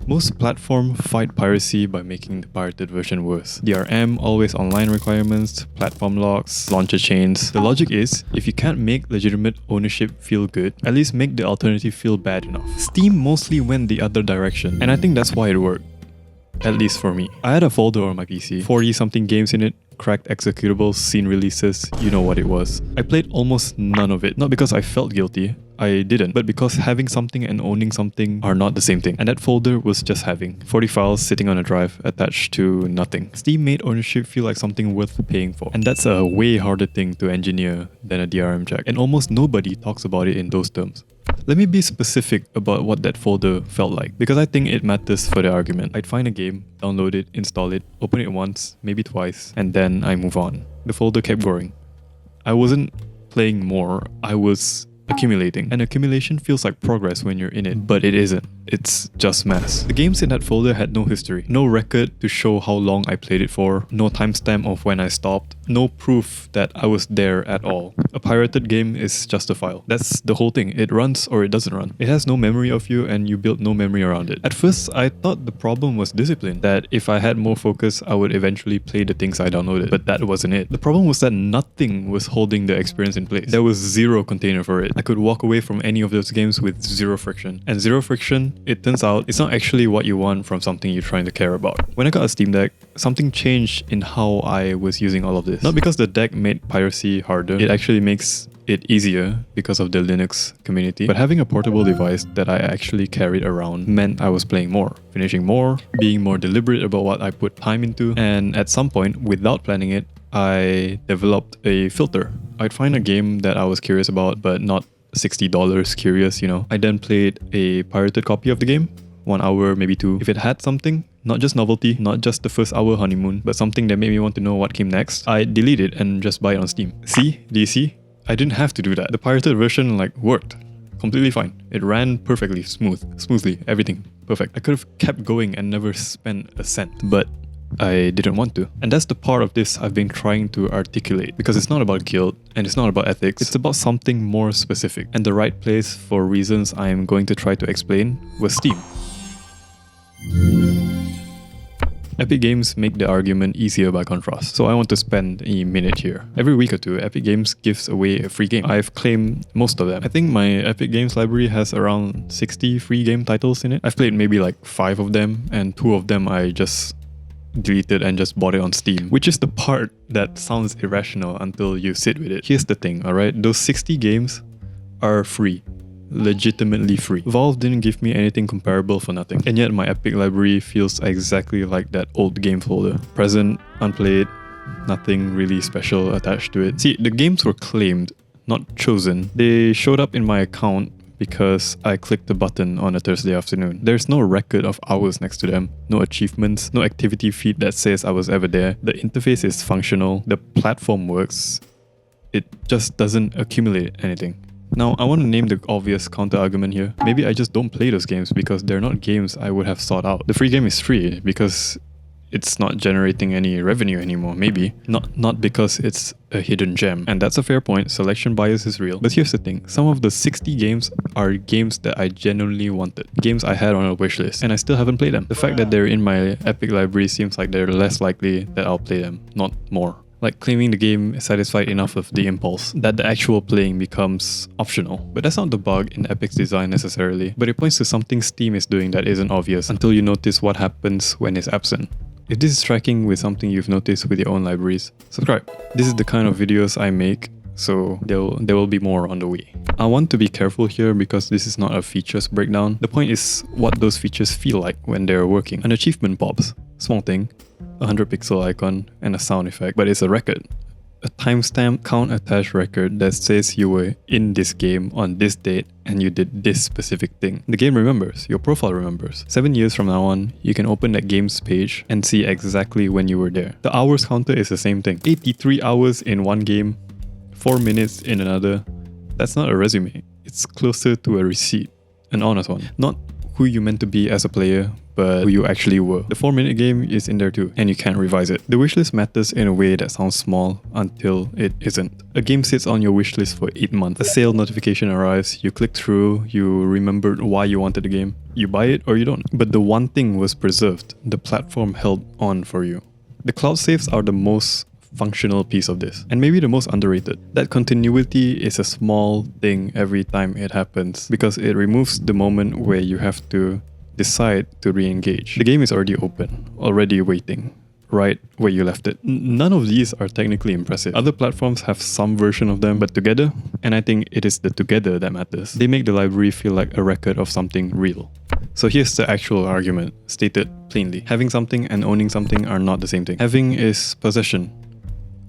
Most platforms fight piracy by making the pirated version worse. DRM, always online requirements, platform locks, launcher chains. The logic is, if you can't make legitimate ownership feel good, at least make the alternative feel bad enough. Steam mostly went the other direction, and I think that's why it worked. At least for me. I had a folder on my PC, 40 something games in it, cracked executables, scene releases, you know what it was. I played almost none of it, not because I felt guilty, I didn't, but because having something and owning something are not the same thing. And that folder was just having 40 files sitting on a drive attached to nothing. Steam made ownership feel like something worth paying for. And that's a way harder thing to engineer than a DRM jack. And almost nobody talks about it in those terms. Let me be specific about what that folder felt like, because I think it matters for the argument. I'd find a game, download it, install it, open it once, maybe twice, and then I move on. The folder kept growing. I wasn't playing more, I was accumulating. And accumulation feels like progress when you're in it, but it isn't. It's just mass. The games in that folder had no history, no record to show how long I played it for, no timestamp of when I stopped, no proof that I was there at all. A pirated game is just a file. That's the whole thing. It runs or it doesn't run. It has no memory of you and you build no memory around it. At first, I thought the problem was discipline, that if I had more focus, I would eventually play the things I downloaded, but that wasn't it. The problem was that nothing was holding the experience in place. There was zero container for it. I could walk away from any of those games with zero friction. And zero friction, it turns out, it's not actually what you want from something you're trying to care about. When I got a Steam Deck, something changed in how I was using all of this. Not because the deck made piracy harder, it actually makes it easier because of the Linux community. But having a portable device that I actually carried around meant I was playing more, finishing more, being more deliberate about what I put time into, and at some point, without planning it, I developed a filter. I'd find a game that I was curious about, but not $60 curious, you know. I then played a pirated copy of the game, 1 hour, maybe 2. If it had something, not just novelty, not just the first hour honeymoon, but something that made me want to know what came next, I'd delete it and just buy it on Steam. See? Do you see? I didn't have to do that. The pirated version worked. Completely fine. It ran perfectly, smoothly, everything. Perfect. I could have kept going and never spent a cent, but I didn't want to. And that's the part of this I've been trying to articulate, because it's not about guilt and it's not about ethics. It's about something more specific. And the right place for reasons I'm going to try to explain was Steam. Epic Games make the argument easier by contrast, so I want to spend a minute here. Every week or two, Epic Games gives away a free game. I've claimed most of them. I think my Epic Games library has around 60 free game titles in it. I've played maybe 5 of them, and 2 of them I just deleted and just bought it on Steam, which is the part that sounds irrational until you sit with it. Here's the thing, alright? Those 60 games are free. Legitimately free. Valve didn't give me anything comparable for nothing, and yet my Epic library feels exactly like that old game folder. Present, unplayed, nothing really special attached to it. See, the games were claimed, not chosen. They showed up in my account because I clicked the button on a Thursday afternoon. There's no record of hours next to them, no achievements, no activity feed that says I was ever there. The interface is functional, the platform works, it just doesn't accumulate anything. Now, I want to name the obvious counter-argument here. Maybe I just don't play those games because they're not games I would have sought out. The free game is free because it's not generating any revenue anymore, maybe. Not because it's a hidden gem. And that's a fair point, selection bias is real. But here's the thing, some of the 60 games are games that I genuinely wanted. Games I had on a wishlist, and I still haven't played them. The fact that they're in my Epic library seems like they're less likely that I'll play them, not more. Like claiming the game satisfied enough of the impulse that the actual playing becomes optional. But that's not the bug in Epic's design necessarily, but it points to something Steam is doing that isn't obvious until you notice what happens when it's absent. If this is tracking with something you've noticed with your own libraries, subscribe. This is the kind of videos I make, so there will be more on the way. I want to be careful here because this is not a features breakdown. The point is what those features feel like when they're working. An achievement pops, small thing, a 100 pixel icon and a sound effect, but it's a record. A timestamp count attached record that says you were in this game on this date and you did this specific thing. The game remembers, your profile remembers. 7 years from now on, you can open that game's page and see exactly when you were there. The hours counter is the same thing. 83 hours in one game, 4 minutes in another. That's not a resume. It's closer to a receipt, an honest one. Not who you meant to be as a player, but who you actually were. The 4-minute game is in there too, and you can't revise it. The wishlist matters in a way that sounds small until it isn't. A game sits on your wishlist for 8 months. A sale notification arrives, you click through, you remembered why you wanted the game. You buy it or you don't. But the one thing was preserved. The platform held on for you. The cloud saves are the most functional piece of this, and maybe the most underrated. That continuity is a small thing every time it happens, because it removes the moment where you have to decide to re-engage. The game is already open, already waiting, right where you left it. None of these are technically impressive. Other platforms have some version of them, but together, and I think it is the together that matters, they make the library feel like a record of something real. So here's the actual argument, stated plainly. Having something and owning something are not the same thing. Having is possession.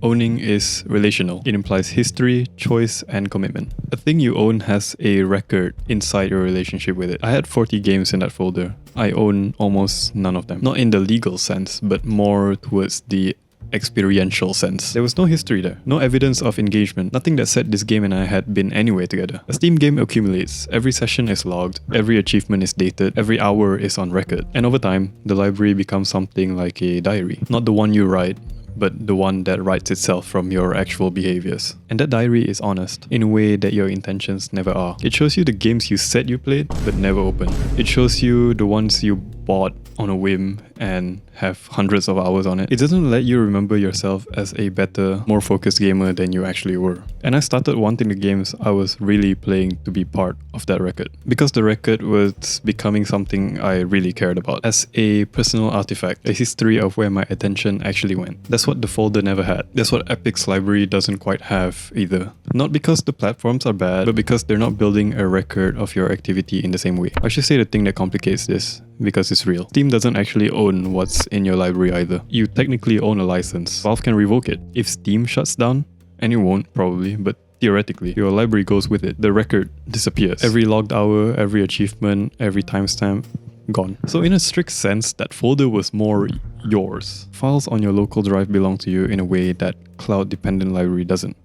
Owning is relational. It implies history, choice, and commitment. A thing you own has a record inside your relationship with it. I had 40 games in that folder. I own almost none of them. Not in the legal sense, but more towards the experiential sense. There was no history there, no evidence of engagement, nothing that said this game and I had been anywhere together. A Steam game accumulates, every session is logged, every achievement is dated, every hour is on record. And over time, the library becomes something like a diary. Not the one you write, but the one that writes itself from your actual behaviors. And that diary is honest, in a way that your intentions never are. It shows you the games you said you played, but never opened. It shows you the ones you bought on a whim and have hundreds of hours on it. It doesn't let you remember yourself as a better, more focused gamer than you actually were. And I started wanting the games I was really playing to be part of that record, because the record was becoming something I really cared about, as a personal artifact, a history of where my attention actually went. That's what the folder never had. That's what Epic's library doesn't quite have either. Not because the platforms are bad, but because they're not building a record of your activity in the same way. I should say the thing that complicates this, because it's real. Steam doesn't actually own what's in your library either. You technically own a license. Valve can revoke it. If Steam shuts down, and it won't probably, but theoretically, your library goes with it. The record disappears. Every logged hour, every achievement, every timestamp, gone. So in a strict sense, that folder was more yours. Files on your local drive belong to you in a way that cloud-dependent library doesn't.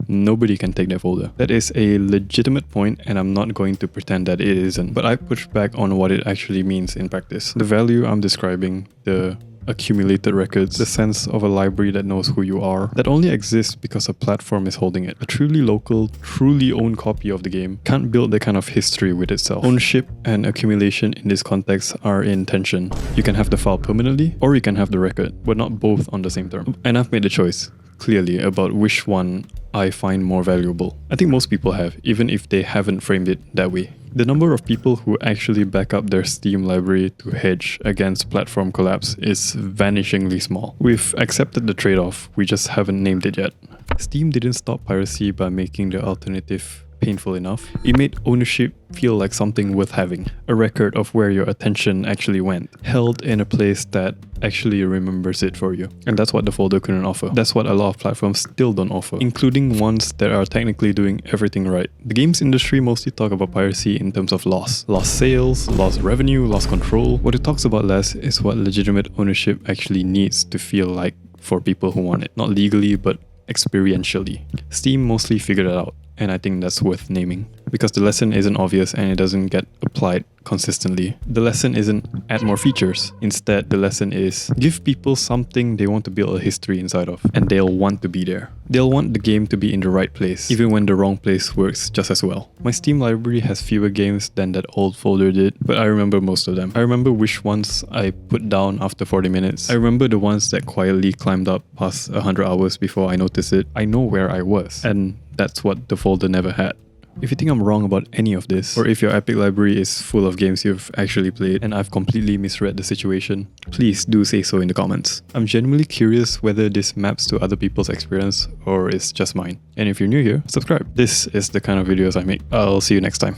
Nobody can take that folder. That is a legitimate point, and I'm not going to pretend that it isn't. But I push back on what it actually means in practice. The value I'm describing, the accumulated records, the sense of a library that knows who you are, that only exists because a platform is holding it. A truly local, truly owned copy of the game can't build that kind of history with itself. Ownership and accumulation in this context are in tension. You can have the file permanently, or you can have the record, but not both on the same term. And I've made the choice, clearly, about which one I find more valuable. I think most people have, even if they haven't framed it that way. The number of people who actually back up their Steam library to hedge against platform collapse is vanishingly small. We've accepted the trade-off, we just haven't named it yet. Steam didn't stop piracy by making the alternative painful enough. It made ownership feel like something worth having, a record of where your attention actually went, held in a place that actually remembers it for you. And that's what the folder couldn't offer. That's what a lot of platforms still don't offer, including ones that are technically doing everything right. The games industry mostly talk about piracy in terms of loss. Lost sales, lost revenue, lost control. What it talks about less is what legitimate ownership actually needs to feel like for people who want it. Not legally, but experientially. Steam mostly figured it out, and I think that's worth naming, because the lesson isn't obvious and it doesn't get applied consistently. The lesson isn't add more features. Instead, the lesson is give people something they want to build a history inside of, and they'll want to be there. They'll want the game to be in the right place, even when the wrong place works just as well. My Steam library has fewer games than that old folder did, but I remember most of them. I remember which ones I put down after 40 minutes. I remember the ones that quietly climbed up past 100 hours before I noticed it. I know where I was, and that's what the folder never had. If you think I'm wrong about any of this, or if your Epic library is full of games you've actually played and I've completely misread the situation, please do say so in the comments. I'm genuinely curious whether this maps to other people's experience or is just mine. And if you're new here, subscribe. This is the kind of videos I make. I'll see you next time.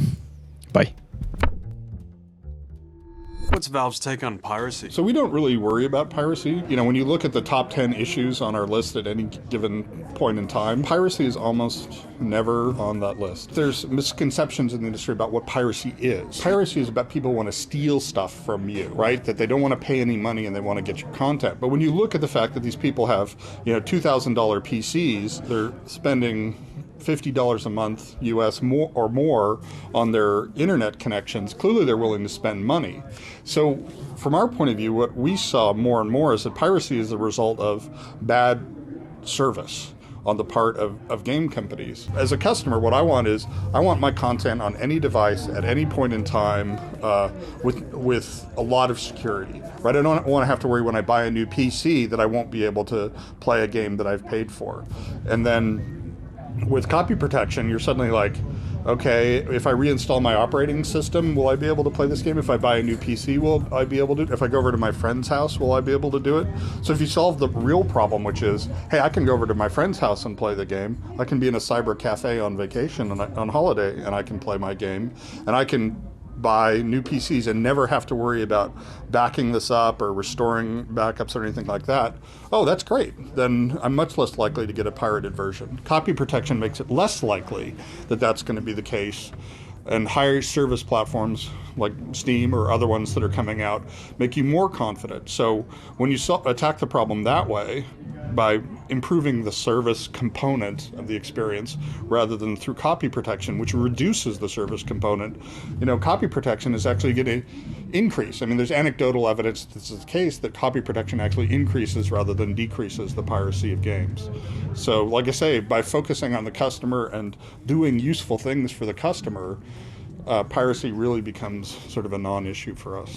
Bye. What's Valve's take on piracy? So we don't really worry about piracy. You know, when you look at the top 10 issues on our list at any given point in time, piracy is almost never on that list. There's misconceptions in the industry about what piracy is. Piracy is about people who want to steal stuff from you, right? That they don't want to pay any money and they want to get your content. But when you look at the fact that these people have, $2,000 PCs, they're spending $50 a month US more on their internet connections, clearly they're willing to spend money. So from our point of view, what we saw more and more is that piracy is the result of bad service on the part of game companies. As a customer, what I want is I want my content on any device at any point in time with a lot of security. Right? I don't want to have to worry when I buy a new PC that I won't be able to play a game that I've paid for. And then with copy protection, you're suddenly like, okay, if I reinstall my operating system, will I be able to play this game? If I buy a new PC, will I be able to? If I go over to my friend's house, will I be able to do it? So if you solve the real problem, which is, hey, I can go over to my friend's house and play the game. I can be in a cyber cafe on vacation on holiday, and I can play my game, and I can buy new PCs and never have to worry about backing this up or restoring backups or anything like that. Oh, that's great. Then I'm much less likely to get a pirated version. Copy protection makes it less likely that that's going to be the case. And higher service platforms like Steam or other ones that are coming out make you more confident. So when you attack the problem that way, by improving the service component of the experience rather than through copy protection, which reduces the service component, copy protection is actually going to increase. I mean, there's anecdotal evidence that this is the case, that copy protection actually increases rather than decreases the piracy of games. So, like I say, by focusing on the customer and doing useful things for the customer, piracy really becomes sort of a non-issue for us.